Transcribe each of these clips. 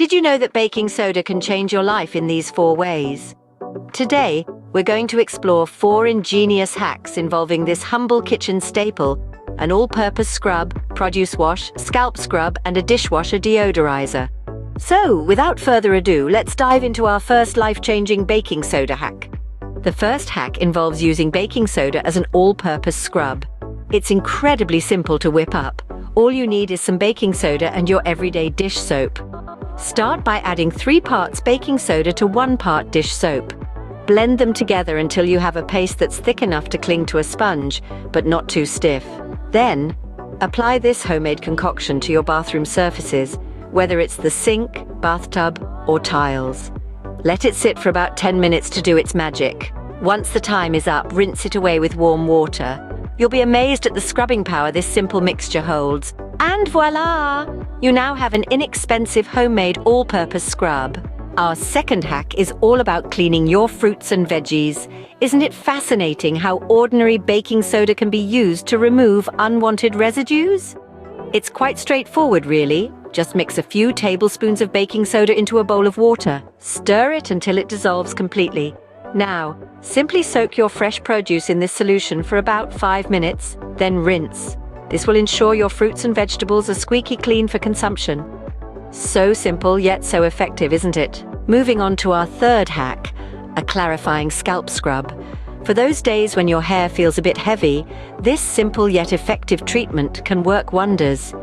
Did you know that baking soda can change your life in these 4 ways? Today, we're going to explore 4 ingenious hacks involving this humble kitchen staple: an all-purpose scrub, produce wash, scalp scrub, and a dishwasher deodorizer. So, without further ado, let's dive into our first life-changing baking soda hack. The first hack involves using baking soda as an all-purpose scrub. It's incredibly simple to whip up. All you need is some baking soda and your everyday dish soap. Start by adding 3 parts baking soda to 1 part dish soap. Blend them together until you have a paste that's thick enough to cling to a sponge, but not too stiff. Then, apply this homemade concoction to your bathroom surfaces, whether it's the sink, bathtub, or tiles. Let it sit for about 10 minutes to do its magic. Once the time is up, rinse it away with warm water. You'll be amazed at the scrubbing power this simple mixture holds. And voila! You now have an inexpensive homemade all-purpose scrub. Our second hack is all about cleaning your fruits and veggies. Isn't it fascinating how ordinary baking soda can be used to remove unwanted residues? It's quite straightforward, really. Just mix a few tablespoons of baking soda into a bowl of water. Stir it until it dissolves completely. Now, simply soak your fresh produce in this solution for about 5 minutes, then rinse. This will ensure your fruits and vegetables are squeaky clean for consumption. So simple, yet so effective, isn't it? Moving on to our third hack, a clarifying scalp scrub. For those days when your hair feels a bit heavy, this simple yet effective treatment can work wonders.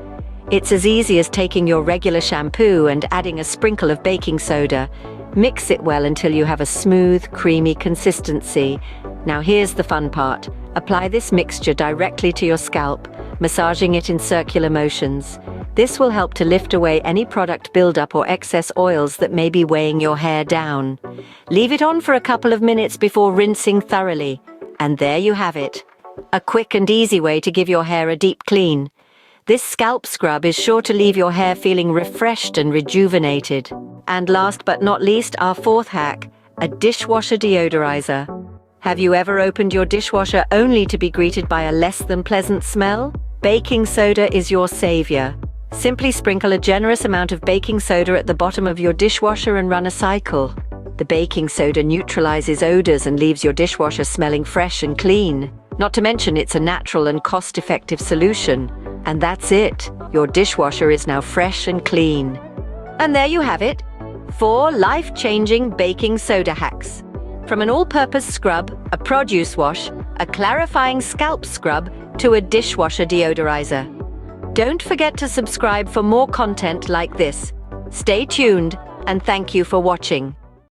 It's as easy as taking your regular shampoo and adding a sprinkle of baking soda. Mix it well until you have a smooth, creamy consistency. Now here's the fun part. Apply this mixture directly to your scalp, massaging it in circular motions. This will help to lift away any product buildup or excess oils that may be weighing your hair down. Leave it on for a couple of minutes before rinsing thoroughly. And there you have it. A quick and easy way to give your hair a deep clean. This scalp scrub is sure to leave your hair feeling refreshed and rejuvenated. And last but not least, our fourth hack, a dishwasher deodorizer. Have you ever opened your dishwasher only to be greeted by a less than pleasant smell? Baking soda is your savior. Simply sprinkle a generous amount of baking soda at the bottom of your dishwasher and run a cycle. The baking soda neutralizes odors and leaves your dishwasher smelling fresh and clean. Not to mention it's a natural and cost-effective solution. And that's it. Your dishwasher is now fresh and clean. And there you have it. 4 life-changing baking soda hacks. From an all-purpose scrub, a produce wash, a clarifying scalp scrub, to a dishwasher deodorizer. Don't forget to subscribe for more content like this. Stay tuned, and thank you for watching.